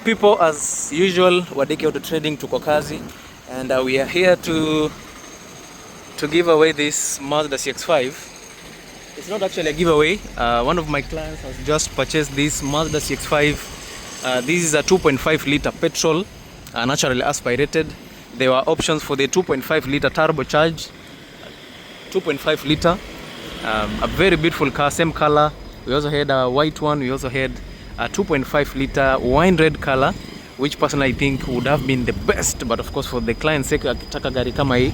people, as usual, Wadeke Auto Trading tuko kazi, and we are here to give away this Mazda CX5. It's not actually a giveaway. One of my clients has just purchased this Mazda CX5. This is a 2.5 liter petrol, naturally aspirated. There were options for the 2.5 liter turbocharged, 2.5 liter, a very beautiful car, same color. We also had a white one. We also had a 2.5 liter wine red color, which personally I think would have been the best, but of course for the client's sake, akitaka gari kama hii,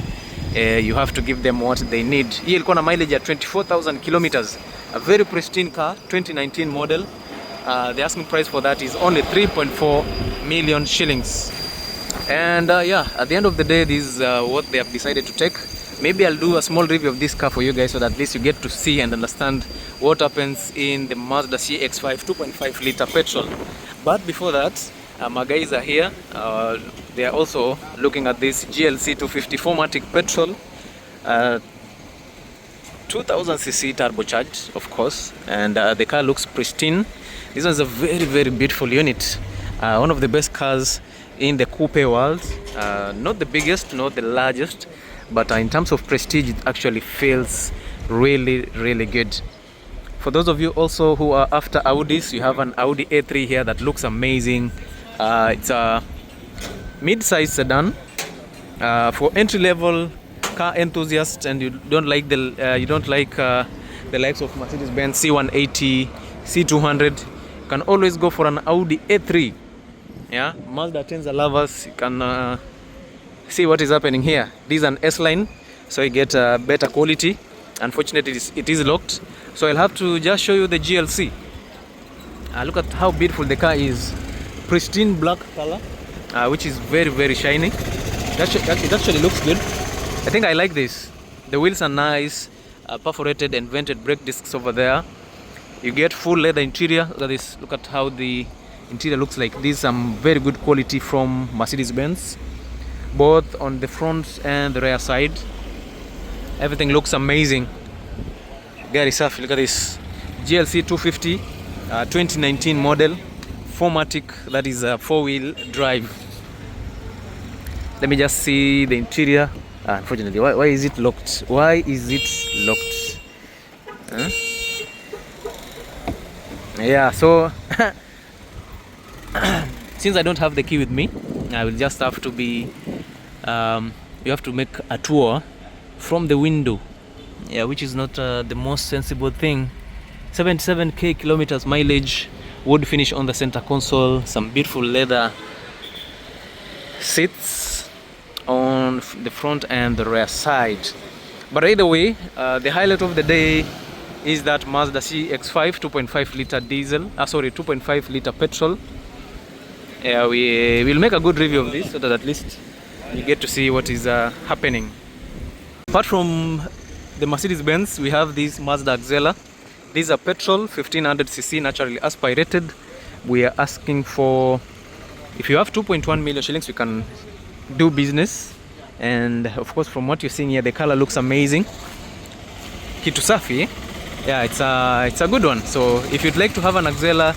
you have to give them what they need. Hii ilikuwa na mileage ya 24,000 kilometers, a very pristine car, 2019 model. The asking price for that is only 3.4 million shillings. And yeah, at the end of the day, this is what they have decided to take. Maybe I'll do a small review of this car for you guys, so that at least you get to see and understand what happens in the Mazda CX5 2.5 liter petrol. But before that, my guys are here. They are also looking at this GLC 250 4MATIC petrol, 2000cc turbocharged, of course, and the car looks pristine. This is a very beautiful unit. One of the best cars in the coupe world. Not the biggest, not the largest, but in terms of prestige, it actually feels really good. For those of you also who are after Audis, you have an Audi A3 here that looks amazing. It's a mid-size sedan for entry-level car enthusiasts, and you don't like the likes of Mercedes-Benz C180, C200. You can always go for an Audi A3. Yeah, Mazda Tenza lovers, you can see what is happening here. This is an S-line, so you get better quality. Unfortunately, it is locked, so I'll have to just show you the GLC. Look at how beautiful the car is. Pristine black color, which is very shiny. It actually looks good. I think I like this. The wheels are nice, perforated and vented brake discs over there. You get full leather interior. Look at this. Look at how the interior looks like. This is some very good quality from Mercedes-Benz, both on the front and the rear side. Everything looks amazing. Gari safi. Look at this GLC 250 2019 model 4MATIC, that is a 4-wheel drive. Let me just see the interior. Unfortunately, why is it locked? Why is it locked? Yeah, so since I don't have the key with me, I will just have to be you have to make a tour from the window, yeah, which is not the most sensible thing. 77k kilometers mileage, wood finish on the center console, some beautiful leather seats on the front and the rear side. But either way, the highlight of the day is that Mazda CX5 2.5 liter diesel, 2.5 liter petrol. Yeah, we will make a good review of this, so that at least you get to see what is happening. Apart from the Mercedes-Benz, we have this Mazda Axela. This is a petrol, 1500cc, naturally aspirated. We are asking for, if you have 2.1 million shillings, you can do business. And of course, from what you're seeing here, the color looks amazing. Kitu safi. Yeah, it's a good one. So if you'd like to have an Axela,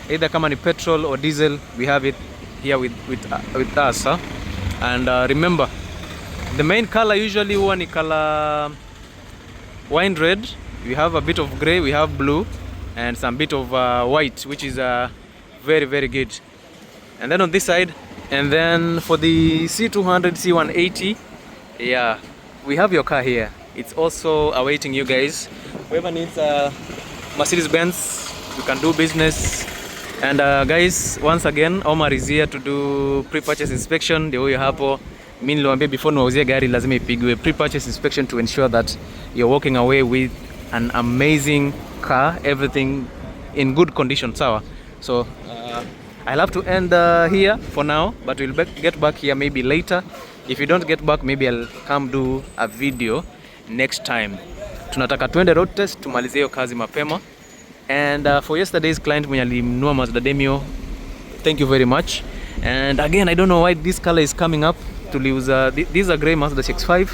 either kama ni petrol or diesel, we have it here with us. Huh? And remember, the main color usually huwa ni color wine red. We have a bit of gray, we have blue, and some bit of white, which is very good. And then on this side, and then for the C200, C180, yeah, we have your car here. It's also awaiting you guys. Whoever needs a Mercedes-Benz, we can do business. And guys, once again, Omar is here to do pre-purchase inspection. Ndio huyo hapo. Mimi niliwaambia before niwauzie gari lazima ipigwe pre-purchase inspection to ensure that you're walking away with an amazing car, everything in good condition, sawa. So I'll have to end here for now, but we'll get back here maybe later. If you don't get back, maybe I'll come do a video next time. Tunataka tuende road test, tumalizie hiyo kazi mapema. And for yesterday's client mwenye alinunua Mazda Demio, thank you very much. And again, I don't know why this color is coming up. Tuliuza this is a grey Mazda CX5.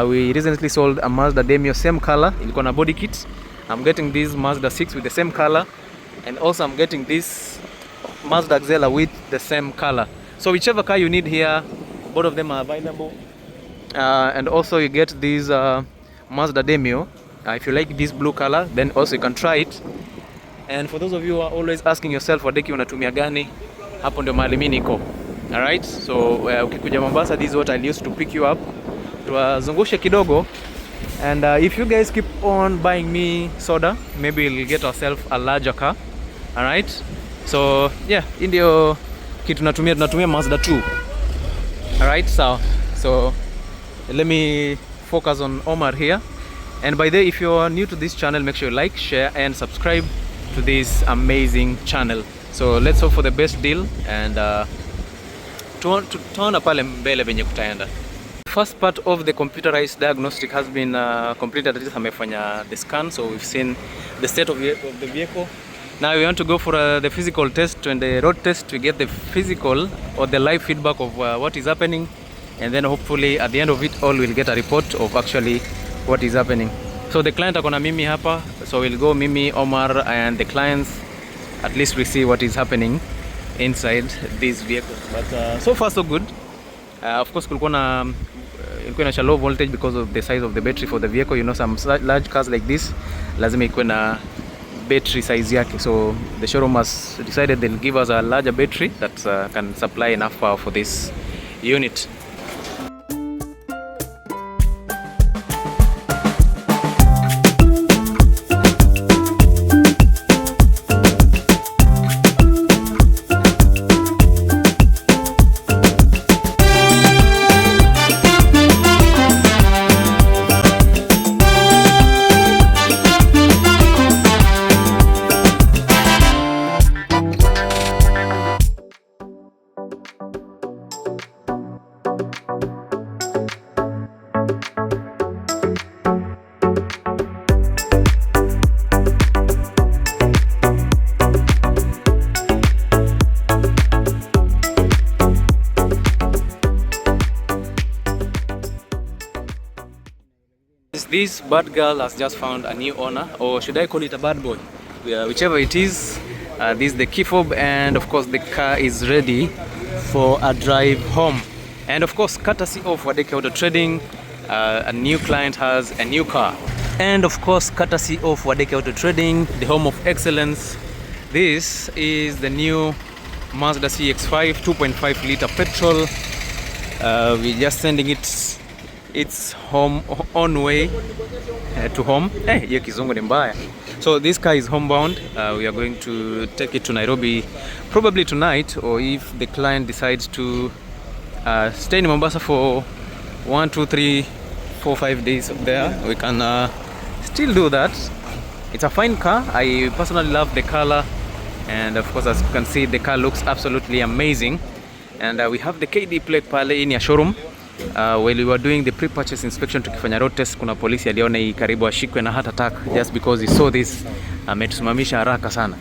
We recently sold a Mazda Demio, same color, ilikuwa na body kit. I'm getting this Mazda 6 with the same color, and also I'm getting this Mazda Xela with the same color. So whichever car you need here, both of them are available. And also you get this Mazda Demio. If you like this blue color, then also you can try it. And for those of you who are always asking yourself wadeki unatumia gani, hapo ndio mahali mimi niko. Alright, so ukikuja Mombasa, this is what I'll use to pick you up. Tuwazungushe kidogo. And if you guys keep on buying me soda, maybe we'll get ourselves a larger car. Alright, so yeah, hii ndio kitu tunatumia Mazda 2. Alright, so let me focus on Omar here. And by the way, if you're new to this channel, make sure you like, share and subscribe to this amazing channel. So let's hope for the best deal and tuona pale mbele venye kutaenda. First part of the computerized diagnostic has been completed. At least amefanya the scan, so we've seen the state of the vehicle. Now we want to go for the physical test and the road test to get the physical or the live feedback of what is happening, and then hopefully at the end of it all we'll get a report of actually what is happening. So the client akona mimi hapa, so we'll go Mimi, Omar and the clients. At least we see what is happening inside these vehicles. But so far so good. Of course kulikuwa na low voltage because of the size of the battery for the vehicle. You know, some large cars like this lazima ikuwe na battery size yake, so the showroom has decided they'll give us a larger battery that can supply enough power for this unit. This bad girl has just found a new owner, or should I call it a bad boy? Whichever it is, this is the key fob, and of course the car is ready for a drive home. And of course, courtesy of Wadeke Auto Trading, a new client has a new car. And of course, courtesy of Wadeke Auto Trading, the home of excellence, this is the new Mazda CX5 2.5 liter petrol. We're just sending its home on way to home. Hiyo kizungu ni mbaya. So this car is homebound. We are going to take it to Nairobi probably tonight, or if the client decides to stay in Mombasa for 1, 2, 3, 4, 5 days there, we can still do that. It's a fine car. I personally love the color, and of course, as you can see, the car looks absolutely amazing. And we have the KD plate pale in your showroom. While we were doing the pre-purchase inspection tukifanya road test, kuna polisi aliona hii karibu ashikwe na heart attack just because he saw this. Ametusimamisha haraka sana.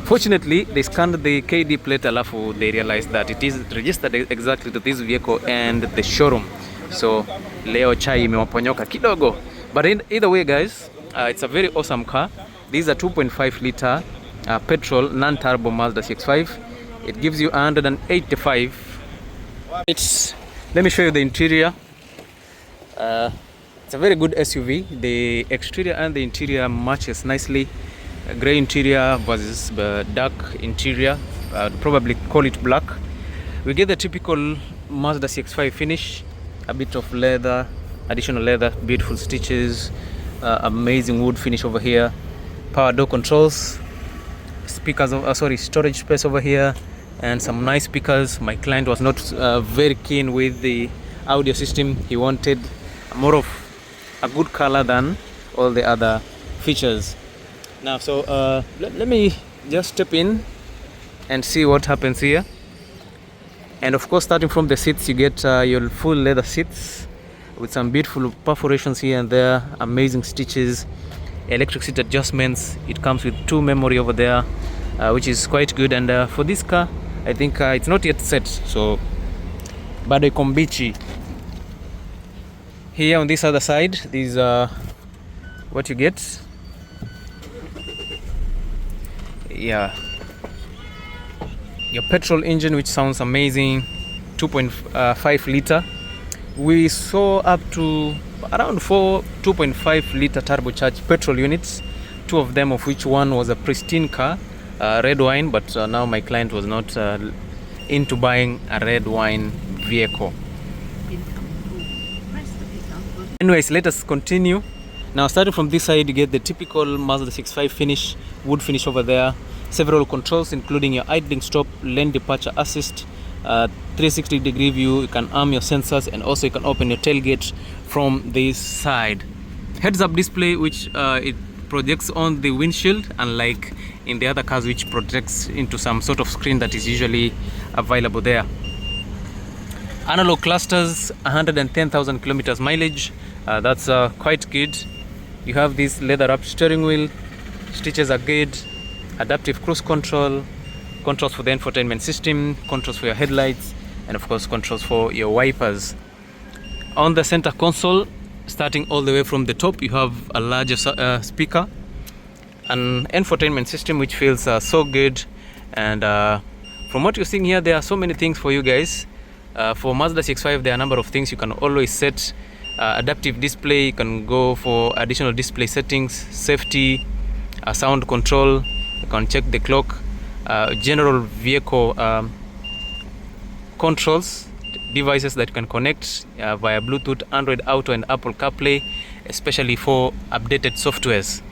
Fortunately, they scanned the KD plate alafu they realized that it is registered exactly to this vehicle and the showroom. So leo chai imewaponyoka kidogo. But either way guys, it's a very awesome car. This is a 2.5 liter petrol non-turbo Mazda CX5. It gives you 185. Let me show you the interior. It's a very good SUV. The exterior and the interior matches nicely. Grey interior versus dark interior. I'd probably call it black. We get the typical Mazda CX5 finish. A bit of leather, additional leather, beautiful stitches, amazing wood finish over here. Power door controls, speakers, storage space over here, and some nice speakers. My client was not very keen with the audio system. He wanted more of a good color than all the other features. Now, so let me just step in and see what happens here. And of course, starting from the seats, you get your full leather seats with some beautiful perforations here and there, amazing stitches, electric seat adjustments. It comes with 2 memory over there, which is quite good. And for this car, I think it's not yet set, so bado iko mbichi. Here on this other side, these are what you get. Your petrol engine, which sounds amazing, 2.5 liter. We saw up to around 2.5 liter turbocharged petrol units, 2 of them of which one was a pristine car, red wine, but now my client was not into buying a red wine vehicle. Anyways, let us continue. Now, starting from this side, you get the typical Mazda CX5 finish, wood finish over there. Several controls, including your idling stop, lane departure assist, 360-degree view. You can arm your sensors, and also you can open your tailgate from this side. Heads-up display, which it projects on the windshield, unlike in the other cars, which projects into some sort of screen that is usually available there. Analog clusters, 110,000 kilometers mileage. That's quite good. You have this leather-wrapped steering wheel. Stitches are good. Adaptive cruise control, controls for the infotainment system, controls for your headlights, and of course controls for your wipers. On the center console, starting all the way from the top, you have a larger speaker, an infotainment system which feels so good. And from what you're seeing here, there are so many things for you guys. For Mazda CX5, there are a number of things you can always set. Adaptive display, you can go for additional display settings, safety, sound control. You can check the clock, general vehicle controls, devices that you can connect via Bluetooth, Android Auto, and Apple CarPlay, especially for updated softwares.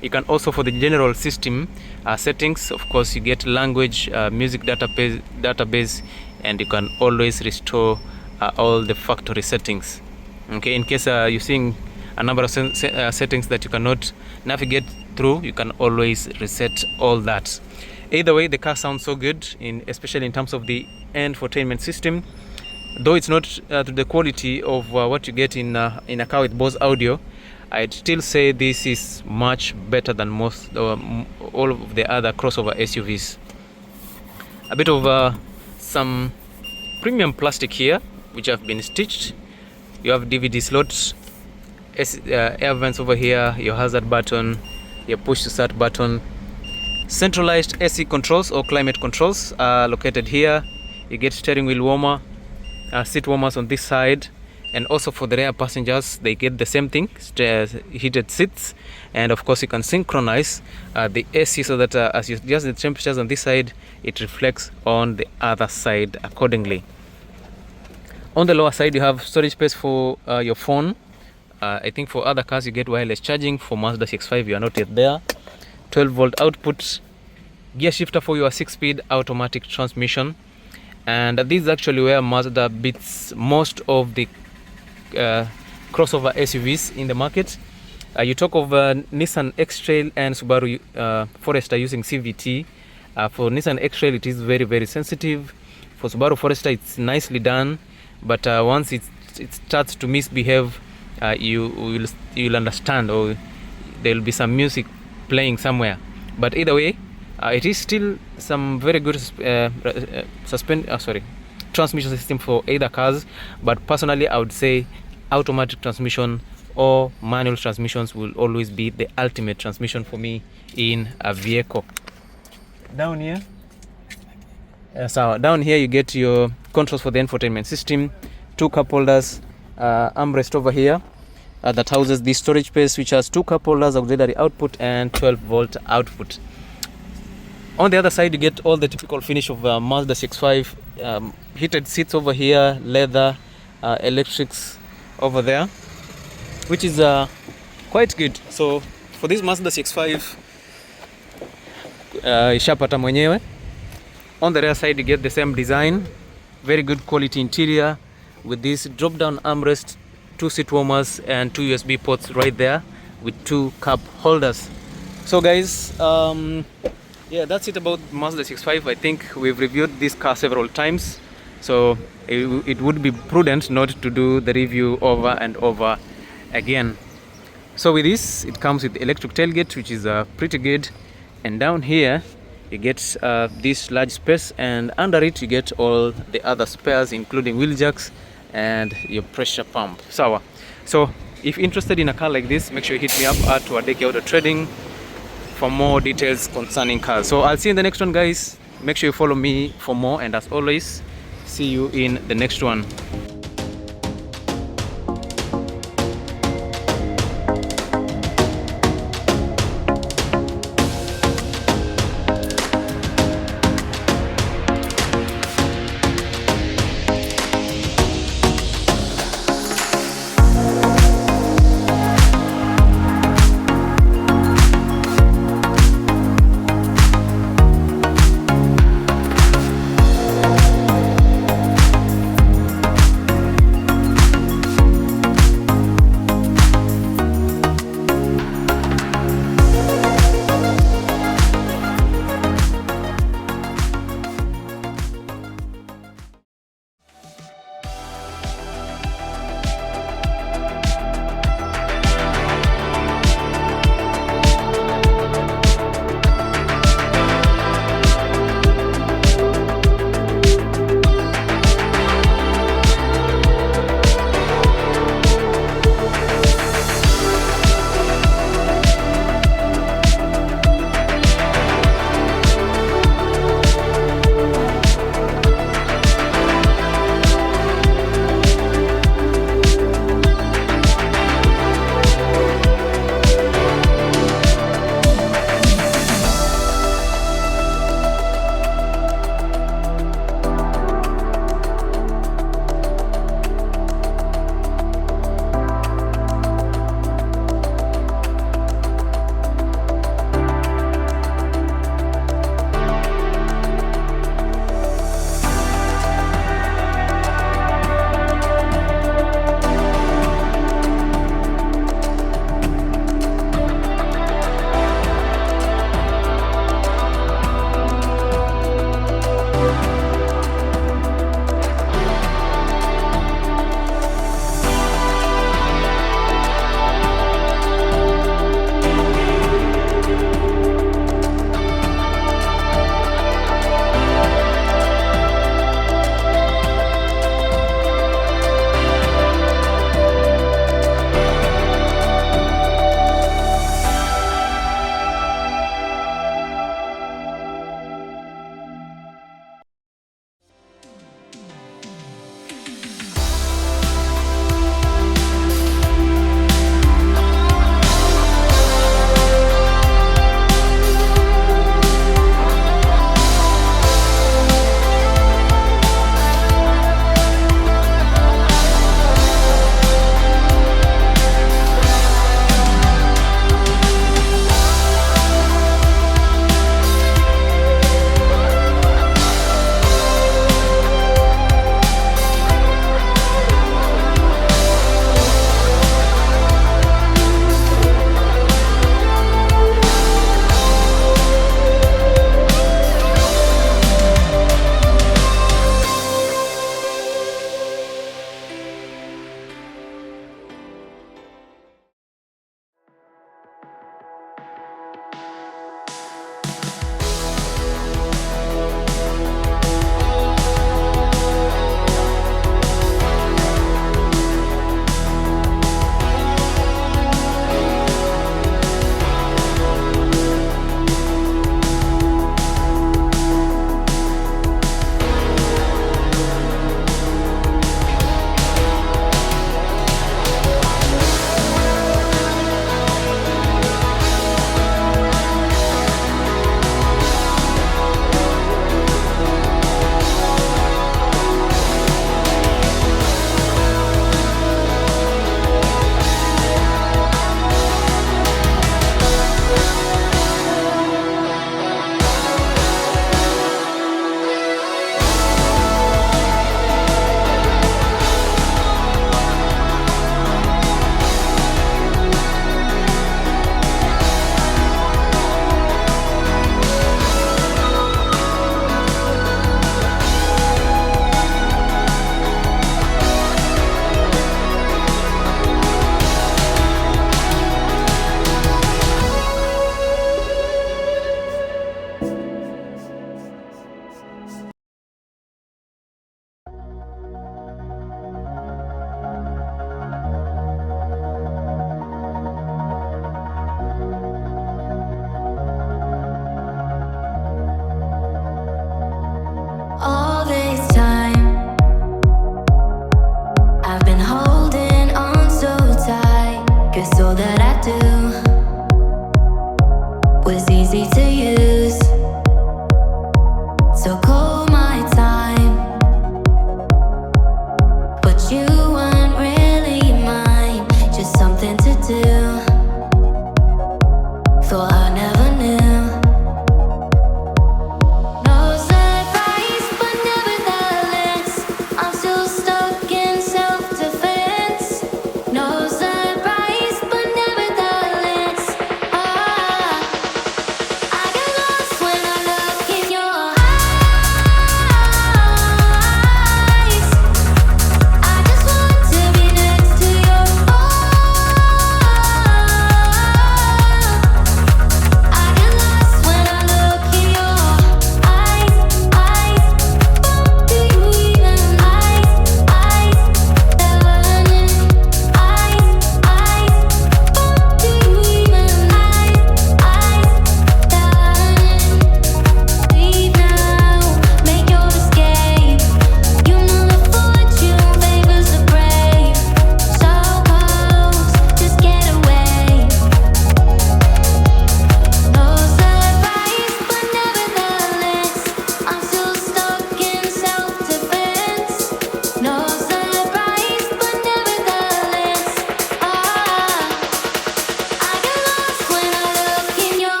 You can also, for the general system settings, of course, you get language, music database, and you can always restore all the factory settings. Okay, in case you're seeing a number of settings that you cannot navigate through, you can always reset all that. Either way, the car sounds so good, especially in terms of the infotainment system. Though it's not to the quality of what you get in a car with Bose audio, I'd still say this is much better than most all of the other crossover SUVs. A bit of some premium plastic here, which have been stitched. You have DVD slots, air vents over here, your hazard button, your push to start button. Centralized AC controls or climate controls are located here. You get steering wheel warmer, seat warmers on this side, and also for the rear passengers they get the same thing, heated seats. And of course you can synchronize the AC so that as you adjust the temperatures on this side, it reflects on the other side accordingly. On the lower side you have storage space for your phone. I think for other cars you get wireless charging. For Mazda CX5 you are not yet there. 12-volt output, gear shifter for your 6-speed automatic transmission. And this is actually where Mazda beats most of the crossover SUVs in the market. You talk of Nissan X-Trail and Subaru Forester using CVT. For Nissan X-Trail it is very, very sensitive. For Subaru Forester it's nicely done, but once it starts to misbehave, you'll understand, or there will be some music playing somewhere. But either way, it is still some very good transmission system for either cars. But personally I would say automatic transmission or manual transmissions will always be the ultimate transmission for me in a vehicle. Down here, down here you get your controls for the infotainment system, 2 cup holders, armrest over here that houses the storage space, which has 2 cup holders, auxiliary output, and 12-volt output. On the other side you get all the typical finish of Mazda CX5, heated seats over here, leather, electrics over there, which is quite good. So for this Mazda CX5 ishapata mwenyewe. On the rear side you get the same design, very good quality interior with this drop down armrest, 2 seat warmers, and 2 USB ports right there with 2 cup holders. So guys, yeah, that's it about Mazda CX5. I think we've reviewed this car several times, so it would be prudent not to do the review over and over again. So with this, it comes with electric tailgate, which is pretty good. And down here you get this large space, and under it you get all the other spares, including wheel jacks and your pressure pump. So if interested in a car like this, make sure you hit me up at Wadeki Auto Trading for more details concerning cars. So I'll see you in the next one, guys. Make sure you follow me for more, and as always, see you in the next one.